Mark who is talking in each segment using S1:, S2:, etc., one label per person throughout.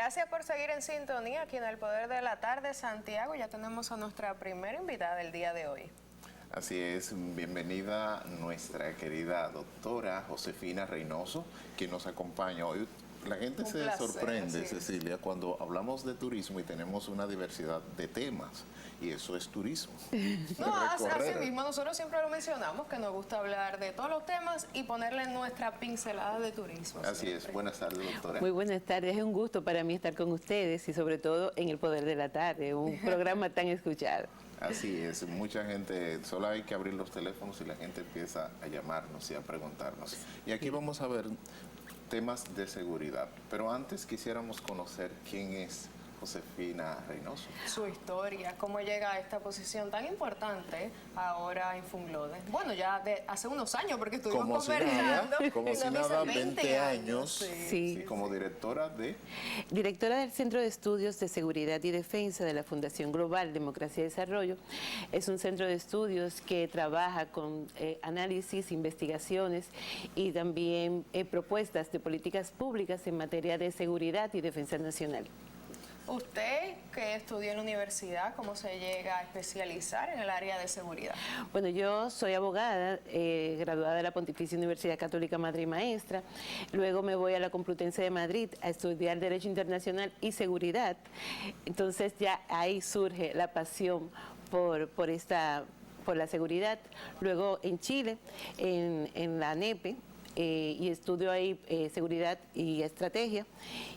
S1: Gracias por seguir en sintonía aquí en El Poder de la Tarde, Santiago. Ya tenemos a nuestra primera invitada del día de hoy.
S2: Así es, bienvenida nuestra querida doctora Josefina Reynoso, quien nos acompaña hoy. La gente se sorprende, Cecilia, cuando hablamos de turismo y tenemos una diversidad de temas, y eso es turismo.
S1: No, así mismo, nosotros siempre lo mencionamos, que nos gusta hablar de todos los temas y ponerle nuestra pincelada de turismo.
S2: Así es, buenas tardes, doctora.
S3: Muy buenas tardes, es un gusto para mí estar con ustedes y sobre todo en El Poder de la Tarde, un programa tan escuchado.
S2: Así es, mucha gente, solo hay que abrir los teléfonos y la gente empieza a llamarnos y a preguntarnos. Y aquí vamos a ver temas de seguridad, pero antes quisiéramos conocer quién es Josefina Reynoso.
S1: Su historia, cómo llega a esta posición tan importante ahora en Funglode. Bueno, ya de hace unos años, porque estuvimos conversando.
S2: Como si nada, 20 años.
S3: Sí.
S2: Como directora de...
S3: Directora del Centro de Estudios de Seguridad y Defensa de la Fundación Global Democracia y Desarrollo. Es un centro de estudios que trabaja con análisis, investigaciones y también propuestas de políticas públicas en materia de seguridad y defensa nacional.
S1: Usted, que estudió en la universidad, ¿cómo se llega a especializar en el área de seguridad?
S3: Bueno, yo soy abogada, graduada de la Pontificia Universidad Católica Madre y Maestra. Luego me voy a la Complutense de Madrid a estudiar Derecho Internacional y Seguridad. Entonces ya ahí surge la pasión por la seguridad. Luego en Chile, en la ANEPE, y estudio ahí seguridad y estrategia,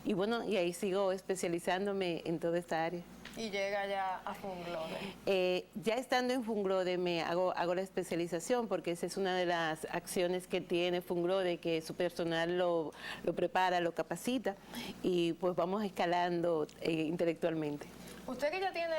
S3: y bueno, y ahí sigo especializándome en toda esta área.
S1: Y llega ya a Funglode.
S3: Ya estando en Funglode hago la especialización, porque esa es una de las acciones que tiene Funglode, que su personal lo prepara, lo capacita, y pues vamos escalando intelectualmente.
S1: Usted que ya tiene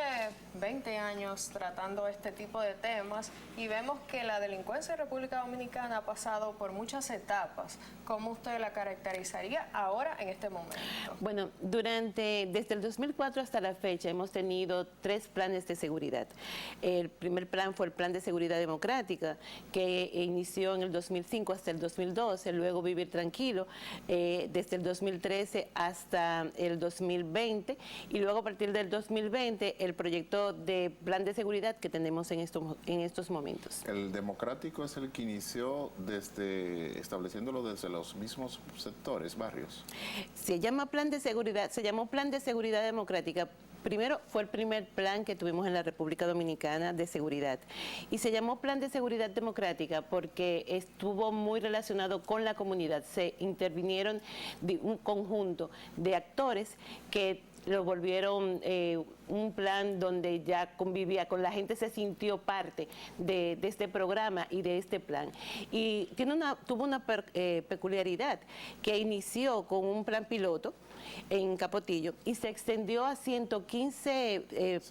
S1: 20 años tratando este tipo de temas y vemos que la delincuencia en República Dominicana ha pasado por muchas etapas, ¿cómo usted la caracterizaría ahora en este momento?
S3: Bueno, desde el 2004 hasta la fecha hemos tenido 3 planes de seguridad. El primer plan fue el Plan de Seguridad Democrática, que inició en el 2005 hasta el 2012, luego Vivir Tranquilo, desde el 2013 hasta el 2020, y luego a partir del 2020 el proyecto de plan de seguridad que tenemos en estos momentos.
S2: El democrático es el que inició estableciéndolo desde los mismos sectores, barrios.
S3: Se llamó Plan de Seguridad Democrática. Primero, fue el primer plan que tuvimos en la República Dominicana de seguridad, y se llamó Plan de Seguridad Democrática porque estuvo muy relacionado con la comunidad. Se intervinieron un conjunto de actores que lo volvieron un plan donde ya convivía con la gente, se sintió parte de este programa y de este plan. Y tuvo una peculiaridad, que inició con un plan piloto en Capotillo y se extendió a 115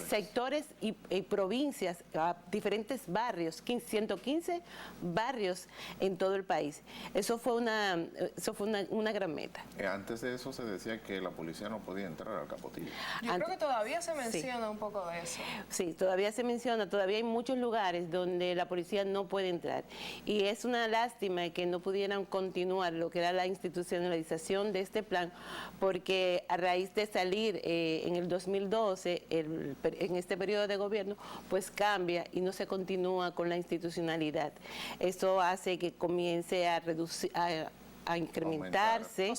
S3: sectores y provincias, a diferentes barrios, 115 barrios en todo el país. Eso fue una gran meta.
S2: Antes de eso se decía que la policía no podía entrar al Capotillo.
S1: Yo creo que todavía se menciona un poco de eso.
S3: Sí, todavía se menciona, todavía hay muchos lugares donde la policía no puede entrar. Y es una lástima que no pudieran continuar lo que era la institucionalización de este plan, porque a raíz de salir en el 2012, en este periodo de gobierno, pues cambia y no se continúa con la institucionalidad. Eso hace que comience a reducir, a incrementarse,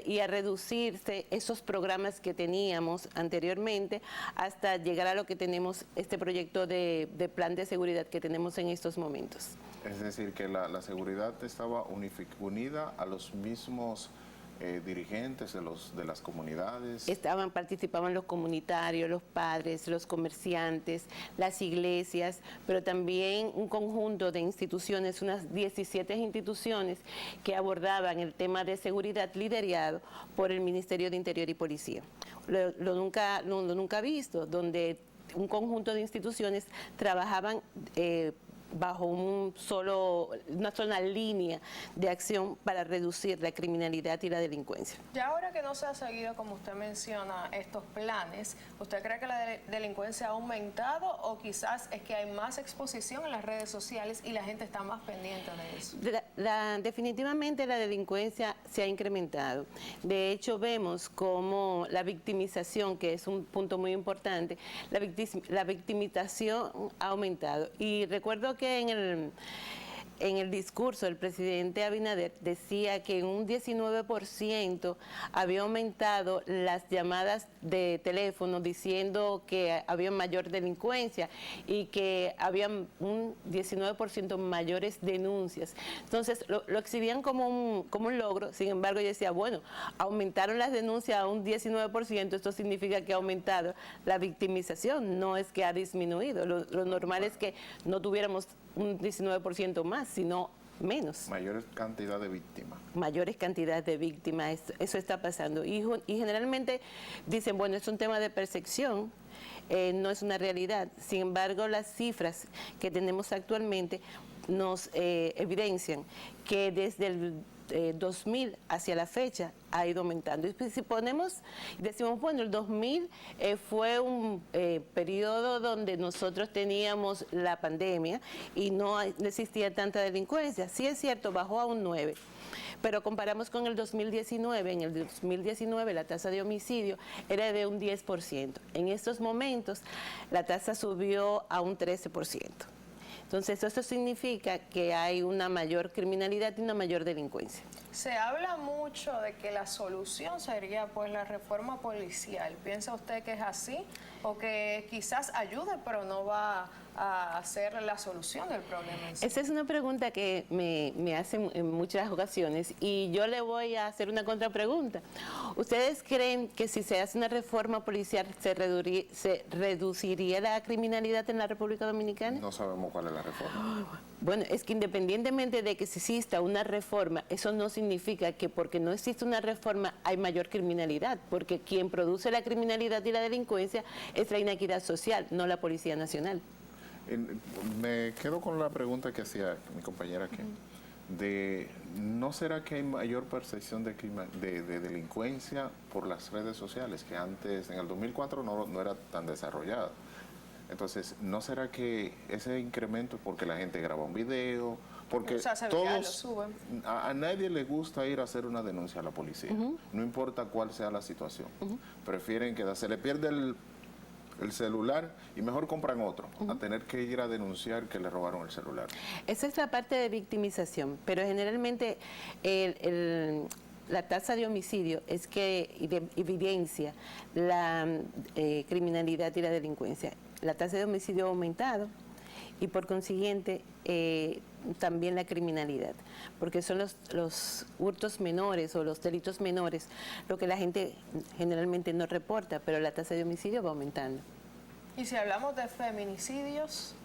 S3: y a reducirse esos programas que teníamos anteriormente, hasta llegar a lo que tenemos, este proyecto de plan de seguridad que tenemos en estos momentos.
S2: Es decir, que la seguridad estaba unida a los mismos dirigentes de las comunidades.
S3: Participaban los comunitarios, los padres, los comerciantes, las iglesias, pero también un conjunto de instituciones, unas 17 instituciones que abordaban el tema de seguridad, liderado por el Ministerio de Interior y Policía. Lo nunca visto, donde un conjunto de instituciones trabajaban bajo una sola línea de acción para reducir la criminalidad y la delincuencia.
S1: Ya ahora que no se ha seguido, como usted menciona, estos planes, ¿usted cree que la delincuencia ha aumentado o quizás es que hay más exposición en las redes sociales y la gente está más pendiente de eso?
S3: Definitivamente la delincuencia se ha incrementado. De hecho, vemos como la victimización, que es un punto muy importante, la victimización ha aumentado. Y recuerdo que en el discurso el presidente Abinader decía que en un 19% había aumentado las llamadas de teléfono diciendo que había mayor delincuencia y que había un 19% mayores denuncias. Entonces lo exhibían como un logro. Sin embargo, yo decía, bueno, aumentaron las denuncias a un 19%, esto significa que ha aumentado la victimización, no es que ha disminuido. Lo normal es que no tuviéramos un 19% más, sino menos.
S2: Mayor cantidad de víctimas.
S3: Mayores cantidades de víctimas, eso está pasando. Y generalmente dicen, bueno, es un tema de percepción, no es una realidad. Sin embargo, las cifras que tenemos actualmente nos evidencian que desde el 2000 hacia la fecha ha ido aumentando. Y si decimos, bueno, el 2000 fue un periodo donde nosotros teníamos la pandemia y no existía tanta delincuencia. Sí es cierto, bajó a un 9%. Pero comparamos con el 2019, en el 2019 la tasa de homicidio era de un 10%. En estos momentos la tasa subió a un 13%. Entonces, eso significa que hay una mayor criminalidad y una mayor delincuencia.
S1: Se habla mucho de que la solución sería pues la reforma policial. ¿Piensa usted que es así? ¿O que quizás ayude, pero no va a ser la solución del problema en sí?
S3: Esa es una pregunta que me hacen en muchas ocasiones y yo le voy a hacer una contrapregunta. ¿Ustedes creen que si se hace una reforma policial se reduciría la criminalidad en la República Dominicana?
S2: No sabemos cuál es la reforma.
S3: Bueno, es que independientemente de que si exista una reforma, eso no significa que porque no existe una reforma hay mayor criminalidad, porque quien produce la criminalidad y la delincuencia es la inequidad social, no la Policía Nacional.
S2: Me quedo con la pregunta que hacía mi compañera aquí, ¿no será que hay mayor percepción de delincuencia por las redes sociales, que antes, en el 2004, no era tan desarrollada? Entonces, ¿no será que ese incremento es porque la gente graba un video? Porque a nadie le gusta ir a hacer una denuncia a la policía, no importa cuál sea la situación. Prefieren que se le pierde el celular y mejor compran otro, a tener que ir a denunciar que le robaron el celular.
S3: Esa es la parte de victimización, pero generalmente la tasa de homicidio es que evidencia la criminalidad y la delincuencia. La tasa de homicidio ha aumentado y por consiguiente también la criminalidad, porque son los hurtos menores o los delitos menores lo que la gente generalmente no reporta, pero la tasa de homicidio va aumentando.
S1: ¿Y si hablamos de feminicidios?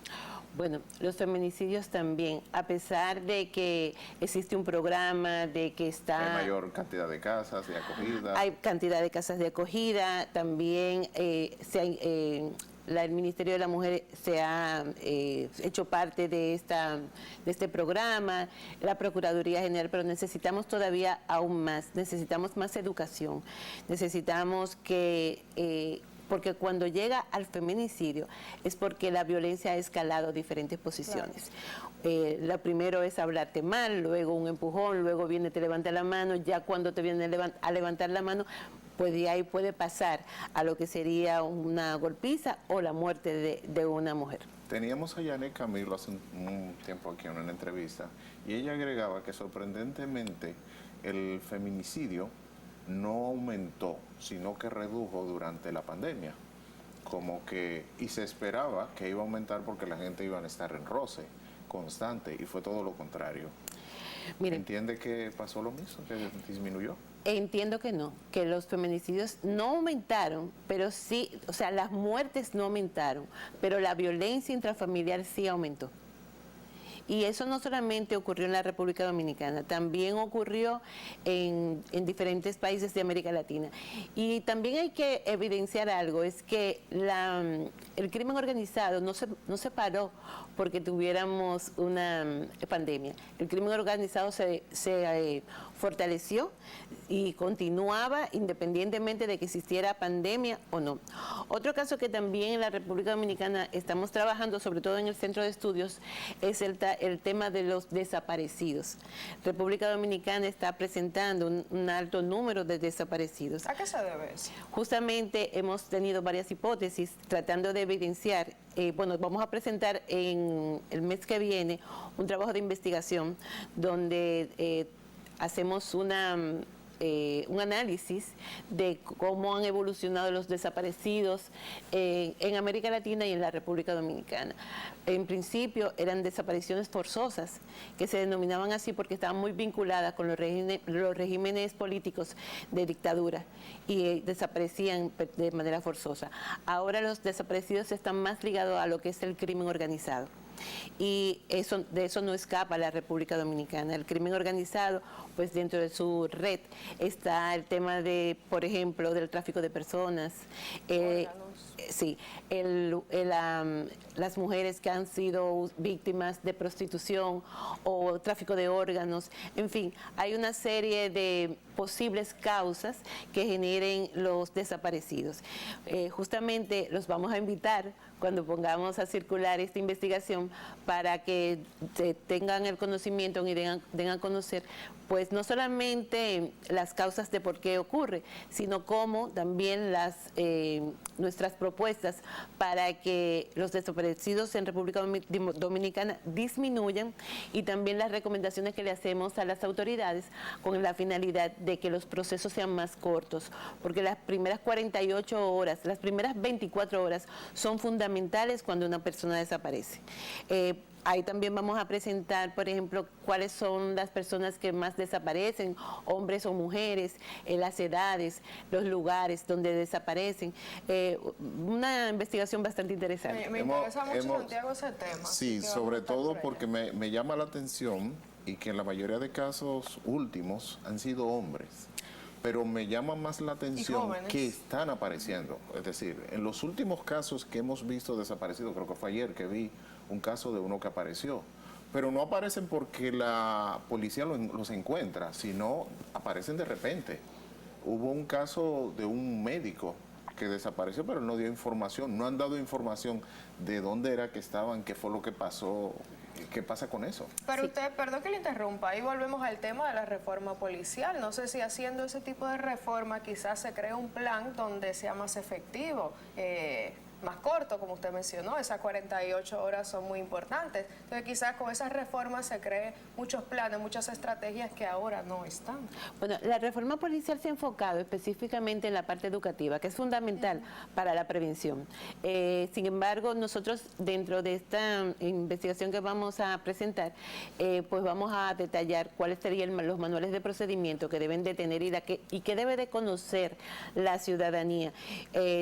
S3: Bueno, los feminicidios también, a pesar de que existe un programa, de que está...
S2: Hay mayor cantidad de casas de acogida.
S3: Hay cantidad de casas de acogida, también el Ministerio de la Mujer se ha hecho parte de este programa, la Procuraduría General, pero necesitamos todavía aún más, necesitamos más educación, necesitamos que... porque cuando llega al feminicidio es porque la violencia ha escalado diferentes posiciones. Claro. Lo primero es hablarte mal, luego un empujón, luego viene, te levanta la mano, ya cuando te viene a levantar la mano, pues de ahí puede pasar a lo que sería una golpiza o la muerte de una mujer.
S2: Teníamos a Yanet Camilo hace un tiempo aquí en una entrevista y ella agregaba que sorprendentemente el feminicidio no aumentó, sino que redujo durante la pandemia. Y se esperaba que iba a aumentar porque la gente iba a estar en roce constante y fue todo lo contrario. Miren, ¿entiende que pasó lo mismo, que disminuyó?
S3: Entiendo que no, que los feminicidios no aumentaron, pero sí, o sea, las muertes no aumentaron, pero la violencia intrafamiliar sí aumentó. Y eso no solamente ocurrió en la República Dominicana, también ocurrió en diferentes países de América Latina. Y también hay que evidenciar algo, es que el crimen organizado no se paró porque tuviéramos una pandemia. El crimen organizado se fortaleció y continuaba independientemente de que existiera pandemia o no. Otro caso que también en la República Dominicana estamos trabajando, sobre todo en el Centro de Estudios, es el tema de los desaparecidos. República Dominicana está presentando un alto número de desaparecidos.
S1: ¿A qué se debe eso?
S3: Justamente hemos tenido varias hipótesis tratando de evidenciar. Bueno, vamos a presentar en el mes que viene un trabajo de investigación donde hacemos un análisis de cómo han evolucionado los desaparecidos en América Latina y en la República Dominicana. En principio eran desapariciones forzosas, que se denominaban así porque estaban muy vinculadas con los regímenes políticos de dictadura y desaparecían de manera forzosa. Ahora los desaparecidos están más ligados a lo que es el crimen organizado. Y de eso no escapa la República Dominicana. El crimen organizado, pues dentro de su red está el tema de, por ejemplo, del tráfico de personas, sí, las mujeres que han sido víctimas de prostitución o tráfico de órganos, en fin, hay una serie de posibles causas que generen los desaparecidos. Justamente los vamos a invitar cuando pongamos a circular esta investigación para que tengan el conocimiento y den a conocer, pues no solamente las causas de por qué ocurre, sino cómo también nuestras propuestas para que los desaparecidos en República Dominicana disminuyan y también las recomendaciones que le hacemos a las autoridades con la finalidad de que los procesos sean más cortos, porque las primeras 48 horas, las primeras 24 horas son fundamentales cuando una persona desaparece. Ahí también vamos a presentar, por ejemplo, cuáles son las personas que más desaparecen, hombres o mujeres, las edades, los lugares donde desaparecen. Una investigación bastante interesante.
S1: Me interesa mucho, Santiago, ese tema.
S2: Sí, sobre todo porque me llama la atención y que en la mayoría de casos últimos han sido hombres. Pero me llama más la atención que están apareciendo. Es decir, en los últimos casos que hemos visto desaparecidos, creo que fue ayer que vi un caso de uno que apareció, pero no aparecen porque la policía los encuentra, sino aparecen de repente. Hubo un caso de un médico que desapareció, pero no dio información, no han dado información de dónde era que estaban, qué fue lo que pasó. ¿Qué pasa con eso?
S1: Pero usted, perdón que le interrumpa, ahí volvemos al tema de la reforma policial. No sé si haciendo ese tipo de reforma quizás se cree un plan donde sea más efectivo, más corto, como usted mencionó, esas 48 horas son muy importantes. Entonces quizás con esas reformas se creen muchos planes, muchas estrategias que ahora no están.
S3: Bueno, la reforma policial se ha enfocado específicamente en la parte educativa, que es fundamental para la prevención. Sin embargo, nosotros dentro de esta investigación que vamos a presentar, pues vamos a detallar cuáles serían los manuales de procedimiento que deben de tener y que debe de conocer la ciudadanía.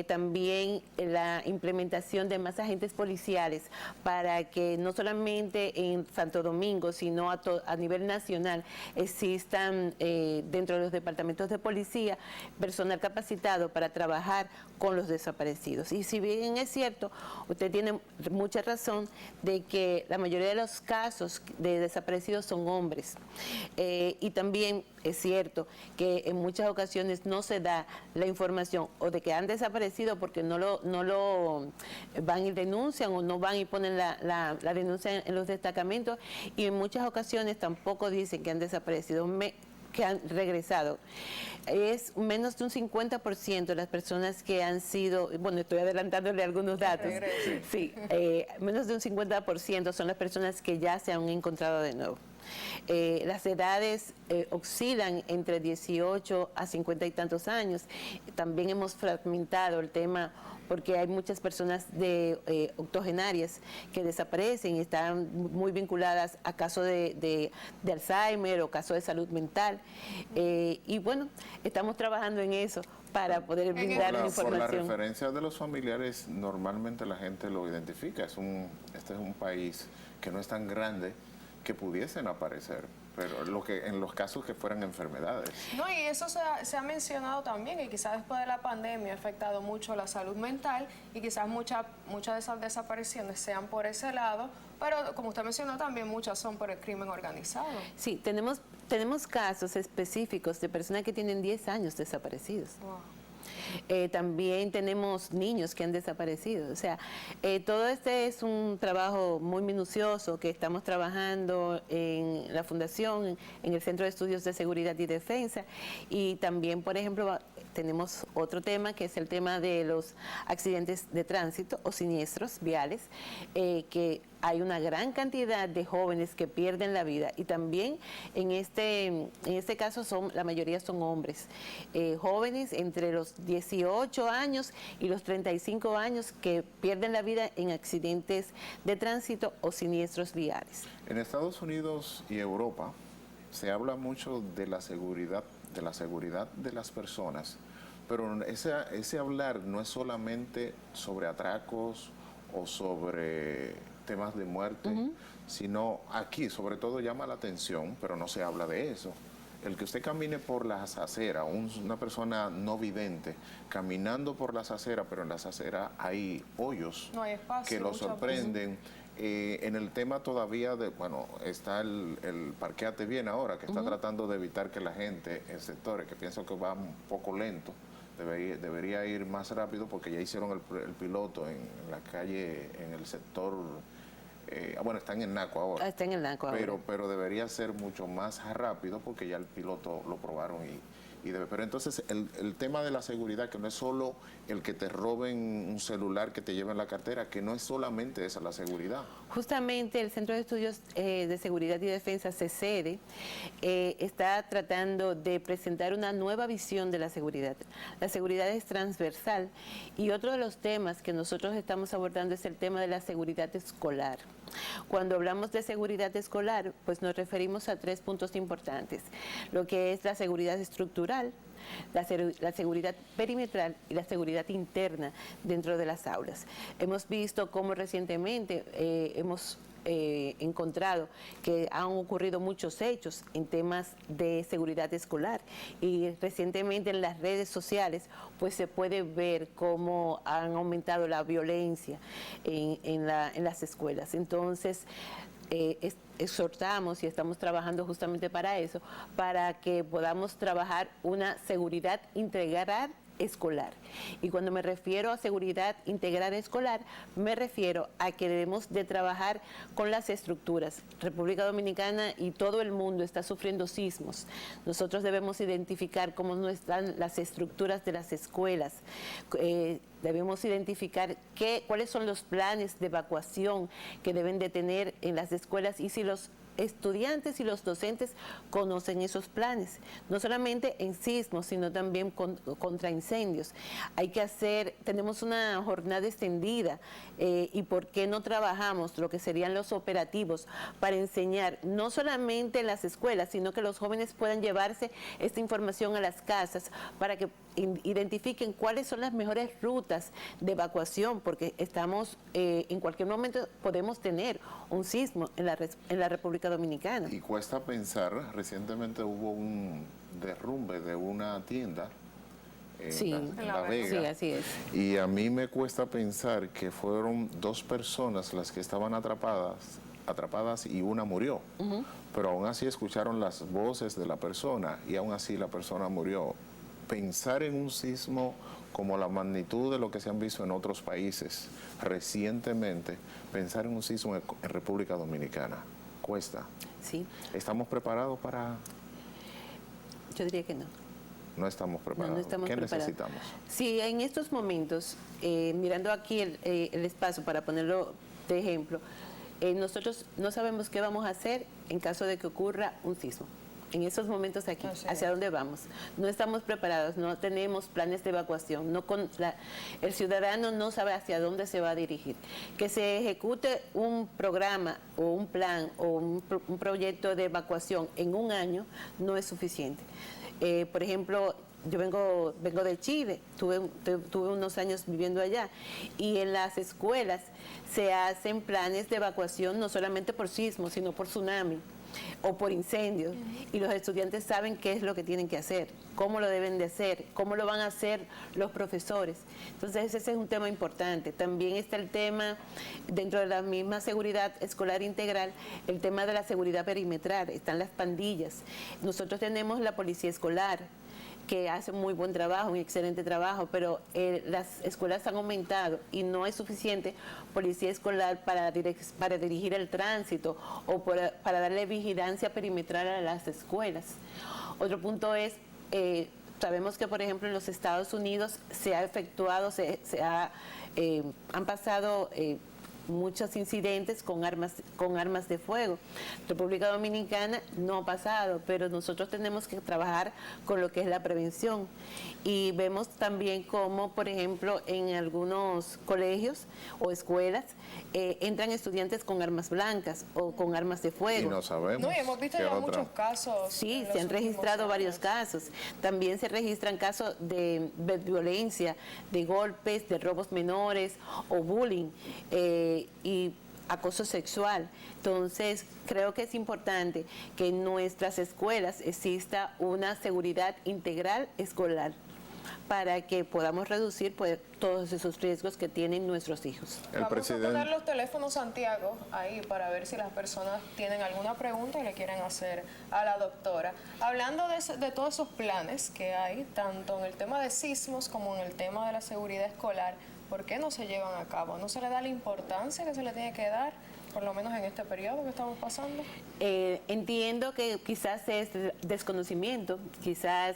S3: También la implementación de más agentes policiales para que no solamente en Santo Domingo, sino a nivel nacional existan dentro de los departamentos de policía personal capacitado para trabajar con los desaparecidos. Y si bien es cierto, usted tiene mucha razón de que la mayoría de los casos de desaparecidos son hombres. Y también es cierto que en muchas ocasiones no se da la información o de que han desaparecido porque no lo van y denuncian o no van y ponen la denuncia en los destacamentos, y en muchas ocasiones tampoco dicen que han desaparecido, que han regresado. Es menos de un 50% de las personas que han sido, bueno, estoy adelantándole algunos datos, sí, menos de un 50% son las personas que ya se han encontrado de nuevo. Las edades oscilan entre 18 a 50 y tantos años. También hemos fragmentado el tema porque hay muchas personas octogenarias que desaparecen y están muy vinculadas a casos de Alzheimer o casos de salud mental. Y bueno, estamos trabajando en eso para poder brindar información.
S2: Por la referencia de los familiares, normalmente la gente lo identifica. Este es un país que no es tan grande, que pudiesen aparecer, pero en los casos que fueran enfermedades.
S1: No, y eso se ha mencionado también, que quizás después de la pandemia ha afectado mucho la salud mental y quizás muchas de esas desapariciones sean por ese lado, pero como usted mencionó también muchas son por el crimen organizado.
S3: Sí, tenemos casos específicos de personas que tienen 10 años desaparecidos.
S1: Wow.
S3: También tenemos niños que han desaparecido. O sea, todo este es un trabajo muy minucioso que estamos trabajando en la Fundación, en el Centro de Estudios de Seguridad y Defensa. Y también, por ejemplo, tenemos otro tema que es el tema de los accidentes de tránsito o siniestros viales, que hay una gran cantidad de jóvenes que pierden la vida y también en este caso la mayoría son hombres, jóvenes entre los 18 años y los 35 años que pierden la vida en accidentes de tránsito o siniestros viales.
S2: En Estados Unidos y Europa se habla mucho de la seguridad de las personas, pero ese hablar no es solamente sobre atracos o sobre temas de muerte, sino aquí sobre todo llama la atención, pero no se habla de eso. El que usted camine por las aceras, una persona no vidente, caminando por las aceras, pero en las aceras hay hoyos
S1: no hay espacio,
S2: que lo sorprenden. En el tema todavía está el Parquéate Bien ahora, que está tratando de evitar que la gente en sectores que pienso que va un poco lento, debería ir más rápido porque ya hicieron el piloto en la calle, en el sector, está en el Naco ahora.
S3: Está en el Naco ahora.
S2: Pero debería ser mucho más rápido porque ya el piloto lo probaron pero entonces el tema de la seguridad, que no es solo el que te roben un celular, que te lleven la cartera, que no es solamente esa la seguridad.
S3: Justamente el Centro de Estudios de Seguridad y Defensa, CESEDE, está tratando de presentar una nueva visión de la seguridad. La seguridad es transversal y otro de los temas que nosotros estamos abordando es el tema de la seguridad escolar. Cuando hablamos de seguridad escolar, pues nos referimos a 3 puntos importantes, lo que es la seguridad estructural, la seguridad perimetral y la seguridad interna dentro de las aulas. Hemos visto cómo recientemente hemos encontrado que han ocurrido muchos hechos en temas de seguridad escolar y recientemente en las redes sociales pues se puede ver cómo han aumentado la violencia en las escuelas. Entonces exhortamos y estamos trabajando justamente para eso, para que podamos trabajar una seguridad integral escolar. Y cuando me refiero a seguridad integral escolar, me refiero a que debemos de trabajar con las estructuras. República Dominicana y todo el mundo está sufriendo sismos. Nosotros debemos identificar cómo no están las estructuras de las escuelas. Debemos identificar cuáles son los planes de evacuación que deben de tener en las escuelas y si los estudiantes y los docentes conocen esos planes, no solamente en sismos, sino también contra incendios. Tenemos una jornada extendida y ¿por qué no trabajamos lo que serían los operativos para enseñar no solamente en las escuelas, sino que los jóvenes puedan llevarse esta información a las casas para que identifiquen cuáles son las mejores rutas de evacuación, porque en cualquier momento podemos tener un sismo en la República Dominicana.
S2: Y cuesta pensar, recientemente hubo un derrumbe de una tienda en La Vega.
S3: Sí, así es.
S2: Y a mí me cuesta pensar que fueron 2 personas las que estaban atrapadas y una murió. Pero aún así escucharon las voces de la persona y aún así la persona murió. Pensar en un sismo como la magnitud de lo que se han visto en otros países recientemente, pensar en un sismo en República Dominicana, cuesta.
S3: Sí.
S2: ¿Estamos preparados para...?
S3: Yo diría que no.
S2: No estamos preparados.
S3: No estamos
S2: ¿Qué
S3: preparados.
S2: necesitamos?
S3: Sí, en estos momentos, mirando aquí el espacio para ponerlo de ejemplo, nosotros no sabemos qué vamos a hacer en caso de que ocurra un sismo. En esos momentos aquí, ¿hacia dónde vamos? No estamos preparados, no tenemos planes de evacuación, el ciudadano no sabe hacia dónde se va a dirigir. Que se ejecute un programa o un plan o un proyecto de evacuación en un año no es suficiente. Por ejemplo, yo vengo de Chile, tuve unos años viviendo allá, y en las escuelas se hacen planes de evacuación no solamente por sismo, sino por tsunami o por incendios, y los estudiantes saben qué es lo que tienen que hacer, cómo lo deben de hacer, cómo lo van a hacer los profesores. Entonces ese es un tema importante. También está el tema, dentro de la misma seguridad escolar integral, el tema de la seguridad perimetral, están las pandillas. Nosotros tenemos la policía escolar, que hace muy buen trabajo, un excelente trabajo, pero las escuelas han aumentado y no es suficiente policía escolar para dirigir el tránsito o para darle vigilancia perimetral a las escuelas. Otro punto es, sabemos que por ejemplo en los Estados Unidos se ha efectuado, han pasado muchos incidentes con armas de fuego. República Dominicana no ha pasado, pero nosotros tenemos que trabajar con lo que es la prevención. Y vemos también cómo, por ejemplo, en algunos colegios o escuelas entran estudiantes con armas blancas o con armas de fuego.
S2: Y no sabemos.
S1: No, y hemos visto ya muchos casos.
S3: Sí, se han registrado varios casos. También se registran casos de violencia, de golpes, de robos menores o bullying. Y acoso sexual. Entonces, creo que es importante que en nuestras escuelas exista una seguridad integral escolar para que podamos reducir pues, todos esos riesgos que tienen nuestros hijos.
S1: Vamos a poner los teléfonos, Santiago, ahí para ver si las personas tienen alguna pregunta y le quieren hacer a la doctora. Hablando de todos esos planes que hay, tanto en el tema de sismos como en el tema de la seguridad escolar, ¿por qué no se llevan a cabo? ¿No se le da la importancia que se le tiene que dar, por lo menos en este periodo que estamos pasando?
S3: Entiendo que quizás es desconocimiento, quizás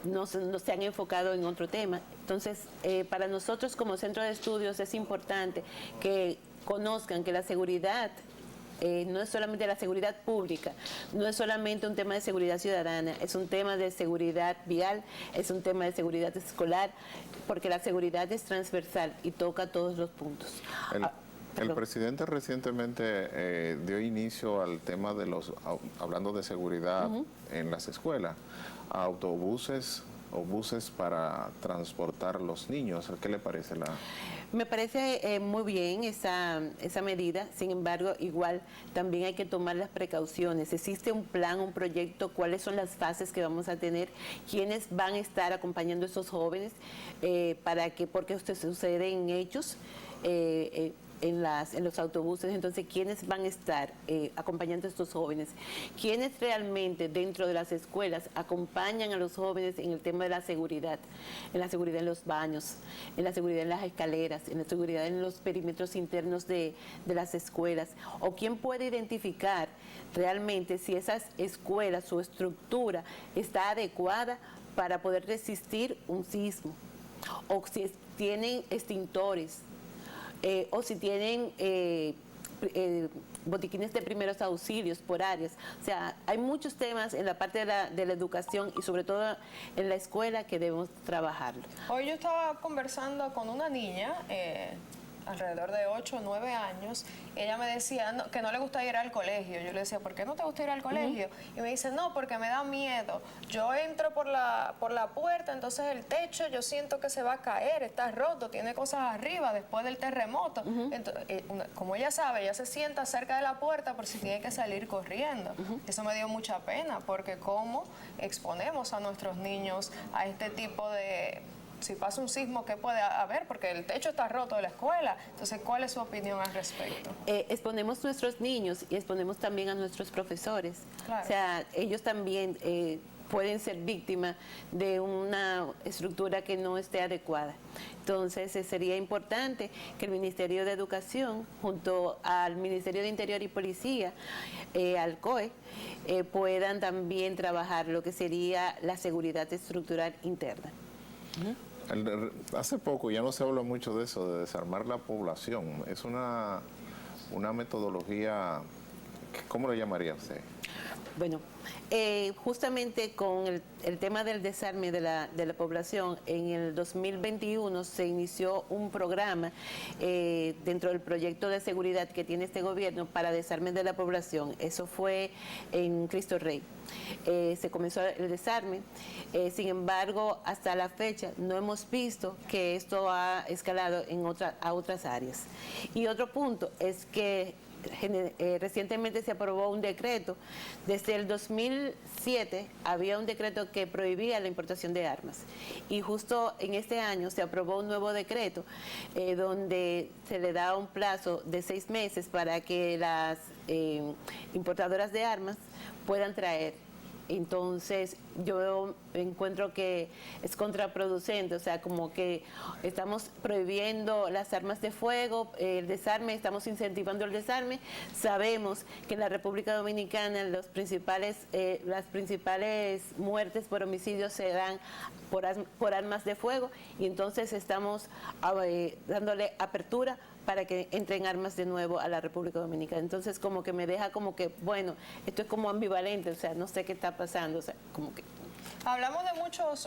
S3: no se han enfocado en otro tema. Entonces, para nosotros como centro de estudios es importante que conozcan que la seguridad no es solamente la seguridad pública, no es solamente un tema de seguridad ciudadana, es un tema de seguridad vial, es un tema de seguridad escolar, porque la seguridad es transversal y toca todos los puntos.
S2: El presidente recientemente dio inicio al tema de hablando de seguridad en las escuelas, autobuses o buses para transportar a los niños. ¿Qué le parece Me
S3: parece muy bien esa medida, sin embargo, igual también hay que tomar las precauciones. Existe un plan, un proyecto, cuáles son las fases que vamos a tener, quiénes van a estar acompañando a estos jóvenes, porque esto sucede en hechos, en los autobuses. Entonces, ¿quiénes van a estar acompañando a estos jóvenes? ¿Quiénes realmente dentro de las escuelas acompañan a los jóvenes en el tema de la seguridad? En la seguridad en los baños, en la seguridad en las escaleras, en la seguridad en los perímetros internos de las escuelas. ¿O quién puede identificar realmente si esas escuelas, su estructura está adecuada para poder resistir un sismo? O si tienen extintores, o si tienen botiquines de primeros auxilios por áreas. O sea, hay muchos temas en la parte de la educación y sobre todo en la escuela que debemos trabajarlo.
S1: Hoy yo estaba conversando con una niña, alrededor de 8 o 9 años, ella me decía que no le gusta ir al colegio. Yo le decía, ¿por qué no te gusta ir al colegio? Y me dice, no, porque me da miedo. Yo entro por la puerta, entonces el techo yo siento que se va a caer, está roto, tiene cosas arriba después del terremoto. Entonces, como ella sabe, ella se sienta cerca de la puerta por si tiene que salir corriendo. Eso me dio mucha pena, porque cómo exponemos a nuestros niños a este tipo de... Si pasa un sismo, ¿qué puede haber? Porque el techo está roto de la escuela. Entonces, ¿cuál es su opinión al respecto?
S3: Exponemos nuestros niños y exponemos también a nuestros profesores. Claro. O sea, ellos también pueden ser víctimas de una estructura que no esté adecuada. Entonces, sería importante que el Ministerio de Educación, junto al Ministerio de Interior y Policía, al COE, puedan también trabajar lo que sería la seguridad estructural interna.
S2: Hace poco ya no se habla mucho de eso, de desarmar la población. Es una metodología, ¿cómo le llamaría usted?
S3: Bueno, justamente con el tema del desarme de la población, en el 2021 se inició un programa dentro del proyecto de seguridad que tiene este gobierno para desarme de la población. Eso fue en Cristo Rey. Se comenzó el desarme, sin embargo, hasta la fecha no hemos visto que esto ha escalado a otras áreas. Y otro punto es que recientemente se aprobó un decreto. Desde el 2007 había un decreto que prohibía la importación de armas y justo en este año se aprobó un nuevo decreto donde se le da un plazo de 6 meses para que las importadoras de armas puedan traer. Entonces yo encuentro que es contraproducente, o sea, como que estamos prohibiendo las armas de fuego, el desarme, estamos incentivando el desarme. Sabemos que en la República Dominicana las principales muertes por homicidios se dan por armas de fuego y entonces estamos dándole apertura para que entren armas de nuevo a la República Dominicana. Entonces como que me deja como que, bueno, esto es como ambivalente, o sea, no sé qué está pasando, o sea, como que...
S1: Hablamos de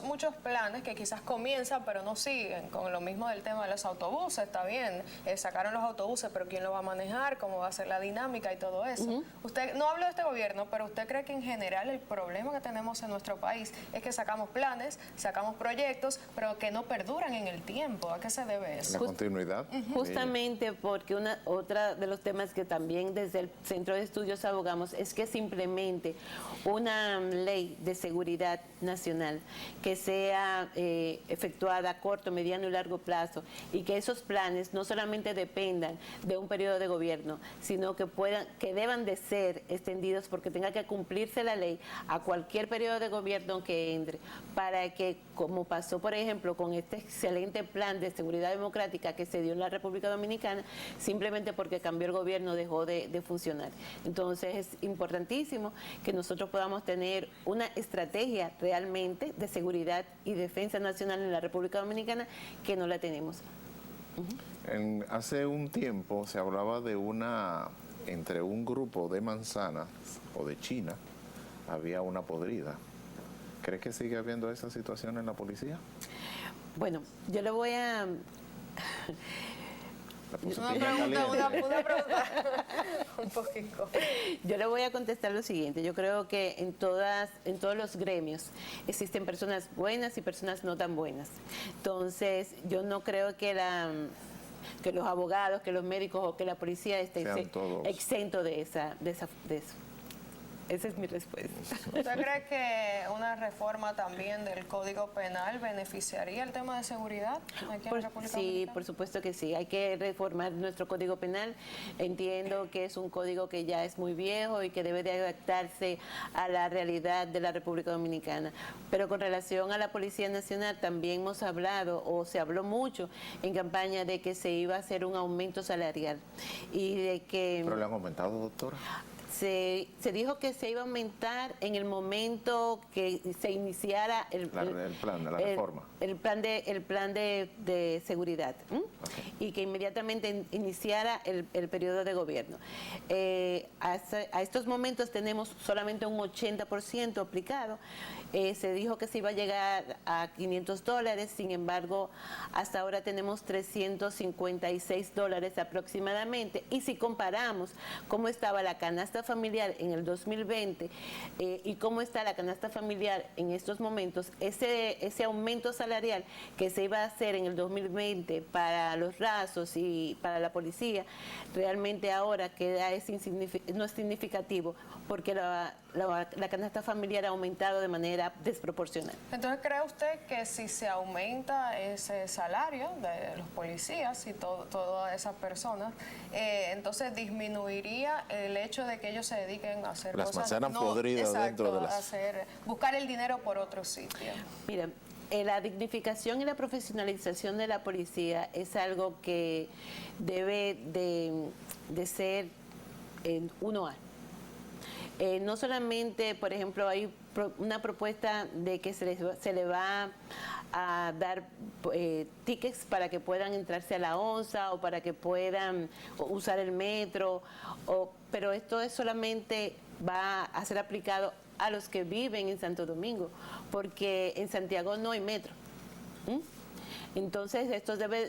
S1: muchos planes que quizás comienzan pero no siguen, con lo mismo del tema de los autobuses, está bien, sacaron los autobuses, pero ¿quién lo va a manejar? ¿Cómo va a ser la dinámica y todo eso? Usted no habla de este gobierno, pero ¿usted cree que en general el problema que tenemos en nuestro país es que sacamos planes, sacamos proyectos, pero que no perduran en el tiempo? ¿A qué se debe eso?
S2: La continuidad.
S3: Justamente porque otra de los temas que también desde el Centro de Estudios abogamos es que simplemente una ley de seguridad nacional que sea efectuada a corto, mediano y largo plazo y que esos planes no solamente dependan de un periodo de gobierno, sino que deban de ser extendidos porque tenga que cumplirse la ley a cualquier periodo de gobierno que entre, para que, como pasó por ejemplo con este excelente plan de seguridad democrática que se dio en la República Dominicana, simplemente porque cambió el gobierno dejó de funcionar. Entonces es importantísimo que nosotros podamos tener una estrategia realmente de seguridad y defensa nacional en la República Dominicana, que no la tenemos.
S2: Hace un tiempo se hablaba de entre un grupo de manzanas o de China, había una podrida. ¿Crees que sigue habiendo esa situación en la policía?
S3: Bueno, yo le voy a...
S1: Una pregunta un poquito.
S3: Yo le voy a contestar lo siguiente. Yo creo que en todos los gremios existen personas buenas y personas no tan buenas. Entonces, yo no creo que los abogados, que los médicos o que la policía esté exento de eso. Esa es mi respuesta.
S1: ¿Usted cree que una reforma también del Código Penal beneficiaría el tema de seguridad aquí en la República
S3: Sí,
S1: Dominicana?
S3: por supuesto que sí. Hay que reformar nuestro Código Penal. Entiendo que es un código que ya es muy viejo y que debe de adaptarse a la realidad de la República Dominicana. Pero con relación a la Policía Nacional también hemos hablado, o se habló mucho en campaña, de que se iba a hacer un aumento salarial y de que...
S2: ¿Pero le han aumentado, doctora?
S3: Se dijo que se iba a aumentar en el momento que se iniciara el
S2: plan de la reforma.
S3: El plan de seguridad. Okay. Y que inmediatamente iniciara el periodo de gobierno. A estos momentos tenemos solamente un 80% aplicado. Se dijo que se iba a llegar a $500, sin embargo, hasta ahora tenemos $356 aproximadamente. Y si comparamos cómo estaba la canasta familiar en el 2020 y cómo está la canasta familiar en estos momentos, ese aumento salarial que se iba a hacer en el 2020 para los rasos y para la policía, realmente ahora no es significativo porque la canasta familiar ha aumentado de manera desproporcional.
S1: Entonces, ¿cree usted que si se aumenta ese salario de los policías y todas esas personas, entonces disminuiría el hecho de que ellos se dediquen a hacer
S2: las
S1: cosas
S2: manzanas podridas dentro de las...
S1: buscar el dinero por otro sitio?
S3: Mira, la dignificación y la profesionalización de la policía es algo que debe de ser en 1A. No solamente, por ejemplo, hay una propuesta de que se le va a dar tickets para que puedan entrarse a la onza o para que puedan usar el metro, pero esto es solamente va a ser aplicado a los que viven en Santo Domingo, porque en Santiago no hay metro. Entonces,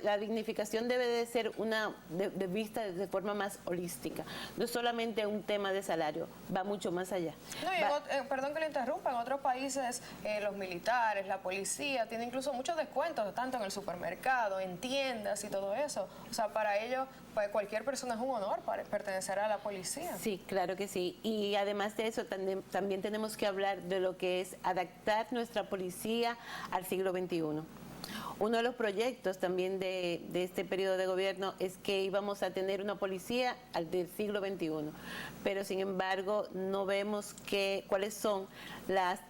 S3: la dignificación debe de ser de vista de forma más holística. No es solamente un tema de salario, va mucho más allá.
S1: No, perdón que le interrumpa, en otros países los militares, la policía, tienen incluso muchos descuentos, tanto en el supermercado, en tiendas y todo eso. O sea, para ellos, pues, cualquier persona es un honor para pertenecer a la policía.
S3: Sí, claro que sí. Y además de eso, también tenemos que hablar de lo que es adaptar nuestra policía al siglo XXI. Uno de los proyectos también de este periodo de gobierno es que íbamos a tener una policía del siglo XXI, pero sin embargo no vemos cuáles son las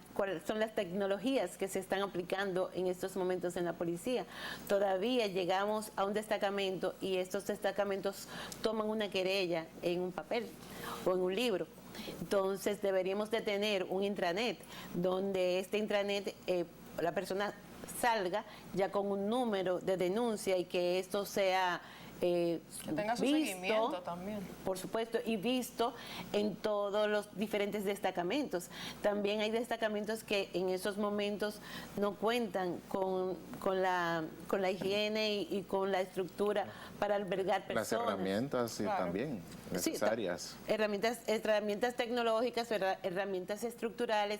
S3: tecnologías que se están aplicando en estos momentos en la policía. Todavía llegamos a un destacamento y estos destacamentos toman una querella en un papel o en un libro. Entonces deberíamos de tener un intranet donde este intranet la persona salga ya con un número de denuncia y que esto sea
S1: que tenga su seguimiento también.
S3: Por supuesto, y visto en todos los diferentes destacamentos. También hay destacamentos que en esos momentos no cuentan con la higiene y con la estructura para albergar personas.
S2: Las herramientas
S3: claro.
S2: También necesarias.
S3: Sí, herramientas tecnológicas, herramientas estructurales.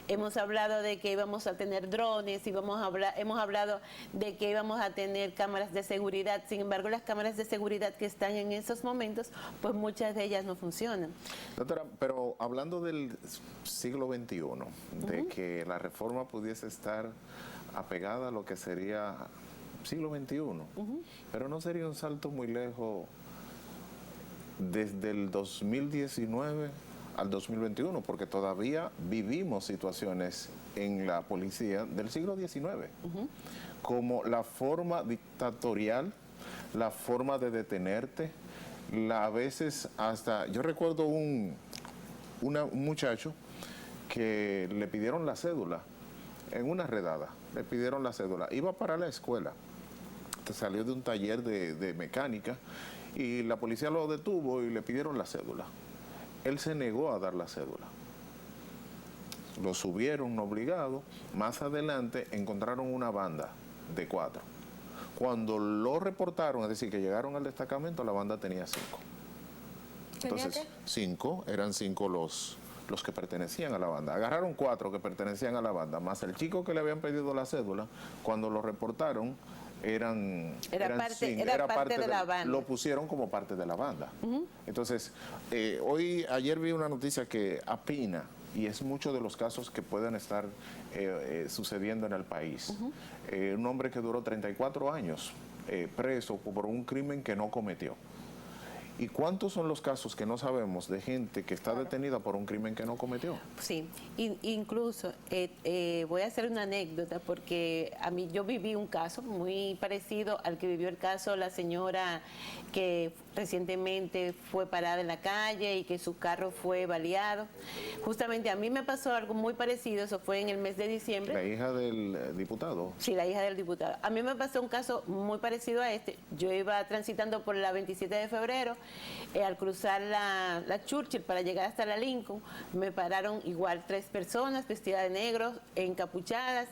S3: Hemos hablado de que íbamos a tener drones, hemos hablado de que íbamos a tener cámaras de seguridad. Sin embargo, las cámaras de seguridad que están en esos momentos, pues muchas de ellas no funcionan.
S2: Doctora, pero hablando del siglo XXI, de que la reforma pudiese estar apegada a lo que sería siglo XXI, pero no sería un salto muy lejos desde el 2019 al 2021, porque todavía vivimos situaciones en la policía del siglo XIX, como la forma dictatorial, la forma de detenerte, a veces hasta, yo recuerdo un muchacho que le pidieron la cédula en una redada, le pidieron la cédula, iba para la escuela, salió de un taller de mecánica y la policía lo detuvo y le pidieron la cédula. Él se negó a dar la cédula. Lo subieron obligado, más adelante encontraron una banda de 4. Cuando lo reportaron, es decir, que llegaron al destacamento, la banda tenía 5. Entonces, 5, eran 5 los que pertenecían a la banda. Agarraron 4 que pertenecían a la banda, más el chico que le habían pedido la cédula. Cuando lo reportaron, era parte de la banda. Lo pusieron como parte de la banda. Entonces, ayer vi una noticia que apina, y es muchos de los casos que pueden estar sucediendo en el país. Un hombre que duró 34 años preso por un crimen que no cometió. ¿Y cuántos son los casos que no sabemos de gente que está detenida por un crimen que no cometió?
S3: Sí, incluso voy a hacer una anécdota porque yo viví un caso muy parecido al que vivió el caso la señora que recientemente fue parada en la calle y que su carro fue baleado. Justamente a mí me pasó algo muy parecido, eso fue en el mes de diciembre.
S2: ¿La hija del diputado?
S3: Sí, la hija del diputado. A mí me pasó un caso muy parecido a este. Yo iba transitando por la 27 de febrero, al cruzar la Churchill para llegar hasta la Lincoln, me pararon igual 3 personas vestidas de negro, encapuchadas,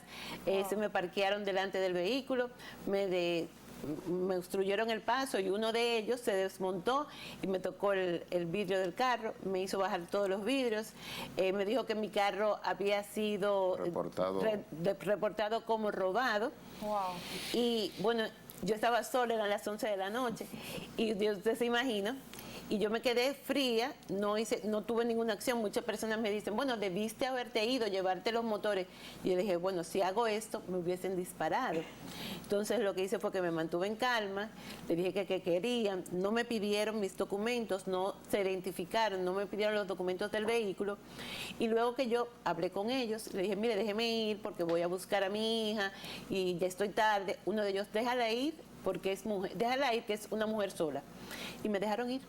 S3: se me parquearon delante del vehículo, me obstruyeron el paso y uno de ellos se desmontó y me tocó el vidrio del carro, me hizo bajar todos los vidrios, me dijo que mi carro había sido reportado como robado. Y bueno, yo estaba sola, eran las 11 de la noche y usted se imagina. Y yo me quedé fría, no tuve ninguna acción. Muchas personas me dicen, bueno, debiste haberte ido, llevarte los motores. Y yo dije, bueno, si hago esto, me hubiesen disparado. Entonces lo que hice fue que me mantuve en calma, le dije que querían, no me pidieron mis documentos, no se identificaron, no me pidieron los documentos del vehículo. Y luego que yo hablé con ellos, le dije, mire, déjeme ir porque voy a buscar a mi hija y ya estoy tarde. Uno de ellos, déjala ir porque es mujer, déjala ir que es una mujer sola. Y me dejaron ir.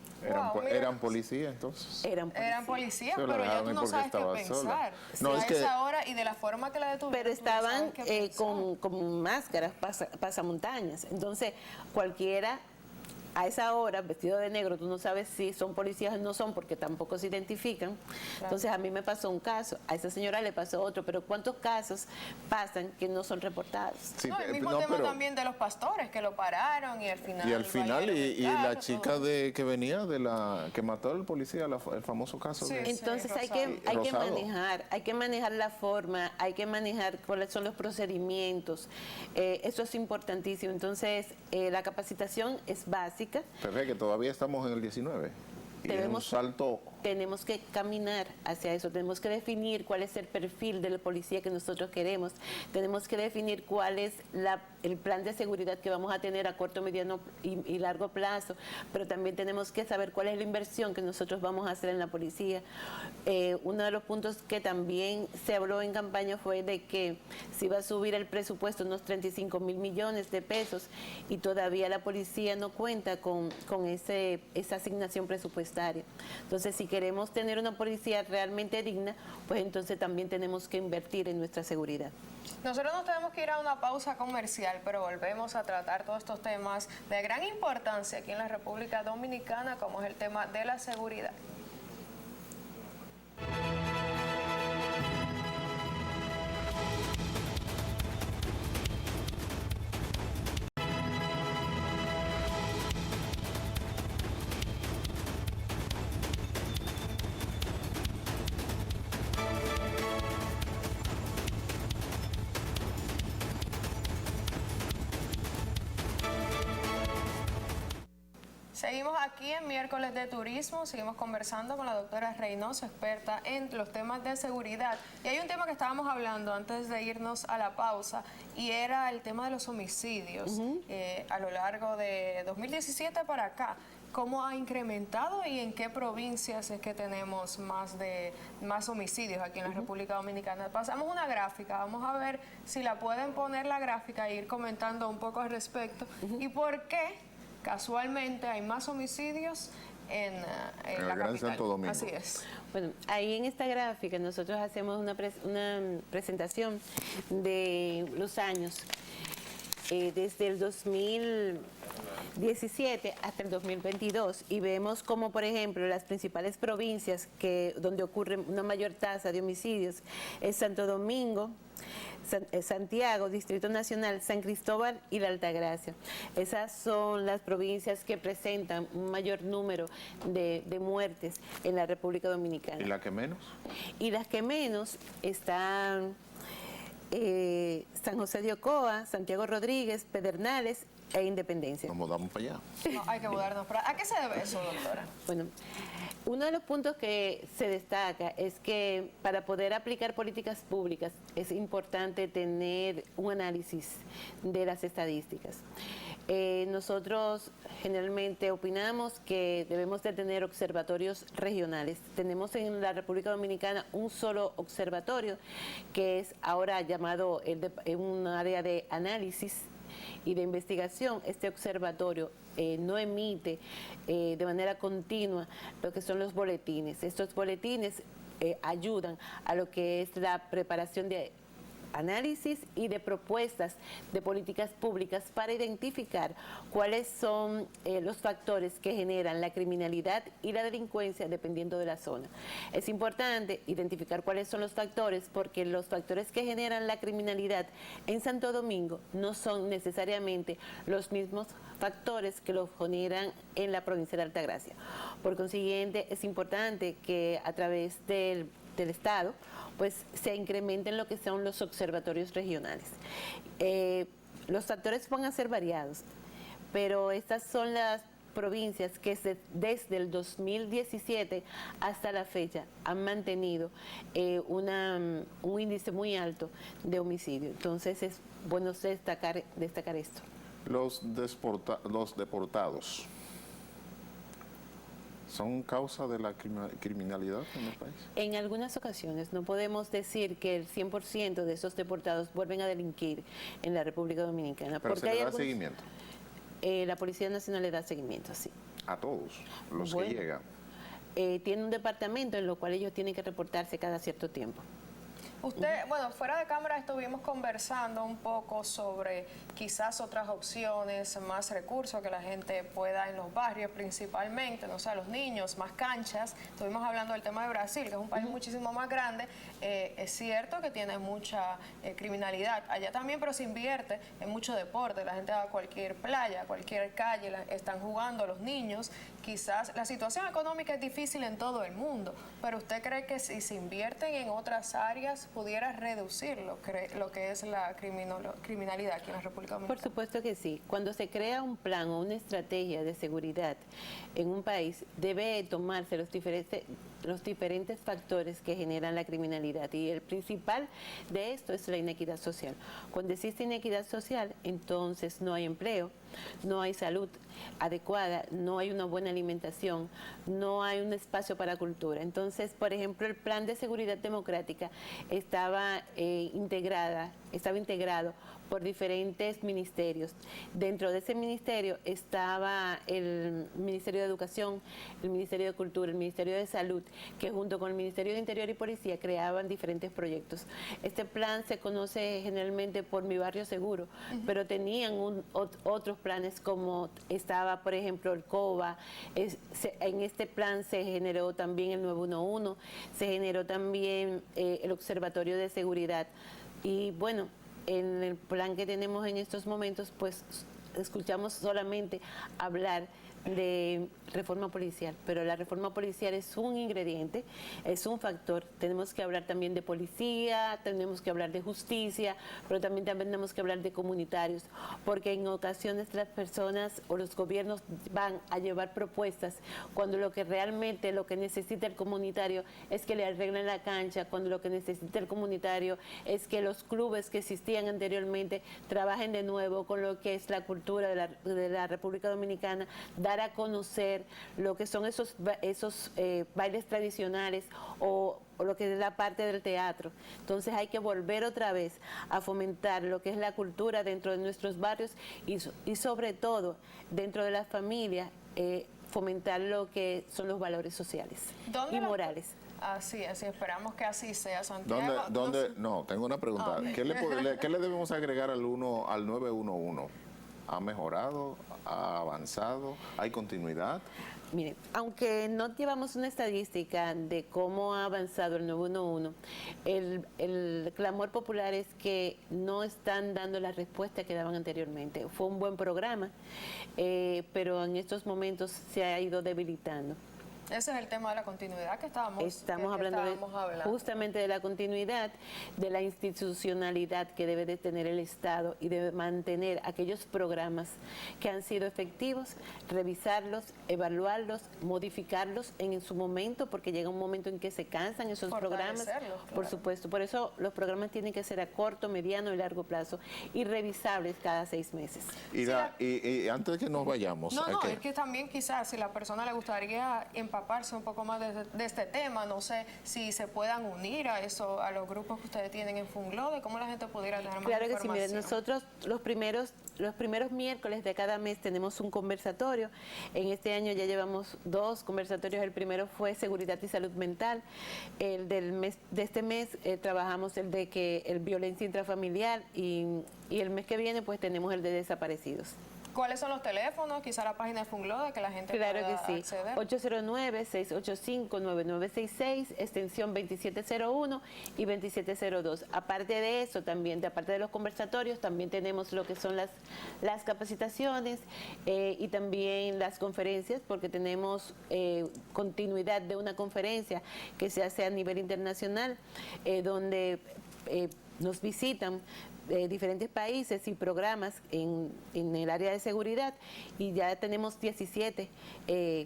S2: ¿Eran policías entonces?
S3: Eran
S1: policías, pero ya tú no sabes qué pensar.
S2: No,
S1: a esa hora y de la forma que la detuvieron.
S3: Pero estaban con máscaras, pasamontañas. Entonces, cualquiera a esa hora, vestido de negro, tú no sabes si son policías o no son, porque tampoco se identifican. Claro. Entonces a mí me pasó un caso, a esa señora le pasó otro, pero ¿cuántos casos pasan que no son reportados?
S1: Sí, no, el mismo tema también de los pastores que lo pararon y al final...
S2: Y la chica que venía que mató al policía, el famoso caso de
S3: Entonces hay que manejar la forma, hay que manejar cuáles son los procedimientos, eso es importantísimo. Entonces la capacitación es básica.
S2: Pero es que todavía estamos en el 19 y es un salto.
S3: Tenemos que caminar hacia eso, tenemos que definir cuál es el perfil de la policía que nosotros queremos, tenemos que definir cuál es el plan de seguridad que vamos a tener a corto, mediano y largo plazo, pero también tenemos que saber cuál es la inversión que nosotros vamos a hacer en la policía. Uno de los puntos que también se habló en campaña fue de que se iba a subir el presupuesto unos 35 mil millones de pesos y todavía la policía no cuenta con esa asignación presupuestaria. Entonces, si queremos tener una policía realmente digna, pues entonces también tenemos que invertir en nuestra seguridad.
S1: Nosotros nos tenemos que ir a una pausa comercial, pero volvemos a tratar todos estos temas de gran importancia aquí en la República Dominicana, como es el tema de la seguridad. Seguimos aquí en Miércoles de Turismo, seguimos conversando con la doctora Reynoso, experta en los temas de seguridad. Y hay un tema que estábamos hablando antes de irnos a la pausa, y era el tema de los homicidios. A lo largo de 2017 para acá, ¿cómo ha incrementado y en qué provincias es que tenemos más homicidios aquí en la República Dominicana? Pasamos una gráfica, vamos a ver si la pueden poner la gráfica e ir comentando un poco al respecto. ¿Y por qué casualmente hay más homicidios en la
S2: Gran
S1: capital?
S2: Santo Domingo.
S1: Así es.
S3: Bueno, ahí en esta gráfica nosotros hacemos una presentación de los años desde el 2017 hasta el 2022 y vemos como, por ejemplo, las principales provincias donde ocurre una mayor tasa de homicidios es Santo Domingo, Santiago, Distrito Nacional, San Cristóbal y la Altagracia. Esas son las provincias que presentan un mayor número de muertes en la República Dominicana.
S2: ¿Y la que menos?
S3: Y las que menos están San José de Ocoa, Santiago Rodríguez, Pedernales e Independencia.
S2: Nos mudamos para allá.
S1: No, hay que mudarnos para... ¿A qué se debe eso, doctora?
S3: Bueno, uno de los puntos que se destaca es que para poder aplicar políticas públicas es importante tener un análisis de las estadísticas. Nosotros generalmente opinamos que debemos de tener observatorios regionales. Tenemos en la República Dominicana un solo observatorio que es ahora llamado un área de análisis y de investigación. Este observatorio no emite de manera continua lo que son los boletines. Estos boletines ayudan a lo que es la preparación de análisis y de propuestas de políticas públicas para identificar cuáles son los factores que generan la criminalidad y la delincuencia dependiendo de la zona. Es importante identificar cuáles son los factores porque los factores que generan la criminalidad en Santo Domingo no son necesariamente los mismos factores que los generan en la provincia de Altagracia. Por consiguiente, es importante que a través del Estado pues se incrementen lo que son los observatorios regionales. Los factores van a ser variados, pero estas son las provincias que desde el 2017 hasta la fecha han mantenido un índice muy alto de homicidio. Entonces es bueno destacar esto.
S2: Los deportados ¿son causa de la criminalidad en el país?
S3: En algunas ocasiones no podemos decir que el 100% de esos deportados vuelven a delinquir en la República Dominicana.
S2: Pero
S3: porque
S2: se le da seguimiento.
S3: La Policía Nacional le da seguimiento, sí.
S2: A todos los que llegan.
S3: Tiene un departamento en lo cual ellos tienen que reportarse cada cierto tiempo.
S1: Usted, bueno, fuera de cámara estuvimos conversando un poco sobre quizás otras opciones, más recursos que la gente pueda en los barrios principalmente, no sé, los niños, más canchas. Estuvimos hablando del tema de Brasil, que es un país muchísimo más grande. Es cierto que tiene mucha criminalidad allá también, pero se invierte en mucho deporte. La gente va a cualquier playa, a cualquier calle, están jugando los niños. Quizás la situación económica es difícil en todo el mundo, pero ¿usted cree que si se invierten en otras áreas pudiera reducir lo que es la criminalidad aquí en la República Dominicana?
S3: Por supuesto que sí. Cuando se crea un plan o una estrategia de seguridad en un país, debe tomarse los diferentes factores que generan la criminalidad, y el principal de esto es la inequidad social. Cuando existe inequidad social, entonces no hay empleo, no hay salud adecuada, no hay una buena alimentación, no hay un espacio para cultura. Entonces, por ejemplo, el plan de seguridad democrática estaba integrado por diferentes ministerios. Dentro de ese ministerio estaba el Ministerio de Educación, el Ministerio de Cultura, el Ministerio de Salud, que junto con el Ministerio de Interior y Policía creaban diferentes proyectos. Este plan se conoce generalmente por Mi Barrio Seguro, pero tenían otros planes, como estaba, por ejemplo, el COBA. En este plan se generó también el 911, se generó también el Observatorio de Seguridad. Y bueno, en el plan que tenemos en estos momentos, pues escuchamos solamente hablar de reforma policial, pero la reforma policial es un ingrediente, es un factor. Tenemos que hablar también de policía, tenemos que hablar de justicia, pero también tenemos que hablar de comunitarios, porque en ocasiones las personas o los gobiernos van a llevar propuestas cuando lo que necesita el comunitario es que le arreglen la cancha, cuando lo que necesita el comunitario es que los clubes que existían anteriormente trabajen de nuevo con lo que es la cultura de la República Dominicana, dar a conocer lo que son esos bailes tradicionales o lo que es la parte del teatro. Entonces hay que volver otra vez a fomentar lo que es la cultura dentro de nuestros barrios y sobre todo dentro de las familias, fomentar lo que son los valores sociales y morales.
S1: Así es, y esperamos que así sea, Santiago.
S2: No, tengo una pregunta. ¿Qué le debemos agregar al 911? ¿Ha mejorado? ¿Ha avanzado? ¿Hay continuidad?
S3: Mire, aunque no llevamos una estadística de cómo ha avanzado el 911, el clamor popular es que no están dando la respuesta que daban anteriormente. Fue un buen programa, pero en estos momentos se ha ido debilitando.
S1: Ese es el tema de la continuidad que estamos hablando.
S3: Justamente de la continuidad, de la institucionalidad que debe de tener el Estado y debe mantener aquellos programas que han sido efectivos, revisarlos, evaluarlos, modificarlos en su momento, porque llega un momento en que se cansan esos programas. Claro. Por supuesto, por eso los programas tienen que ser a corto, mediano y largo plazo y revisables cada 6 meses.
S2: Y antes de que nos vayamos...
S1: es que también quizás si la persona le gustaría empaparse un poco más de este tema, no sé si se puedan unir a los grupos que ustedes tienen en Funglode, cómo la gente pudiera tener más información.
S3: Claro que sí, miren, nosotros los primeros miércoles de cada mes tenemos un conversatorio. En este año ya llevamos 2 conversatorios. El primero fue seguridad y salud mental. De este mes trabajamos el de violencia intrafamiliar y el mes que viene pues tenemos el de desaparecidos.
S1: ¿Cuáles son los teléfonos? Quizá la página de Funglode que la gente
S3: pueda
S1: acceder.
S3: 809-685-9966, extensión 2701 y 2702. Aparte de eso, aparte de los conversatorios, también tenemos lo que son las capacitaciones y también las conferencias, porque tenemos continuidad de una conferencia que se hace a nivel internacional, donde nos visitan diferentes países y programas en el área de seguridad, y ya tenemos 17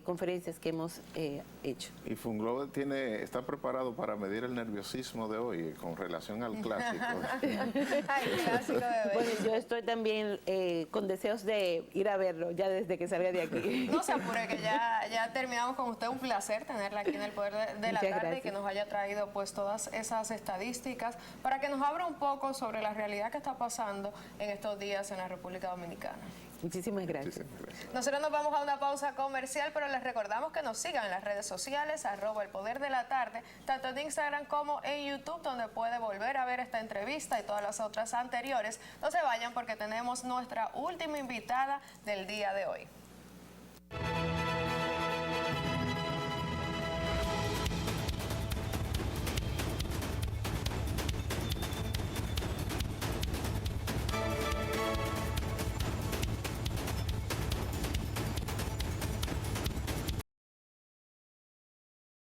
S3: conferencias que hemos hecho.
S2: ¿Y Funglode está preparado para medir el nerviosismo de hoy con relación al clásico?
S3: Bueno, yo estoy también con deseos de ir a verlo ya desde que salga de aquí.
S1: No se apure, que ya terminamos con usted. Un placer tenerla aquí en el Poder de la Tarde y que nos haya traído pues todas esas estadísticas para que nos abra un poco sobre la realidad que está pasando en estos días en la República Dominicana.
S3: Muchísimas gracias.
S2: Muchísimas gracias.
S1: Nosotros nos vamos a una pausa comercial, pero les recordamos que nos sigan en las redes sociales, @elpoderdelatarte, tanto en Instagram como en YouTube, donde puede volver a ver esta entrevista y todas las otras anteriores. No se vayan porque tenemos nuestra última invitada del día de hoy.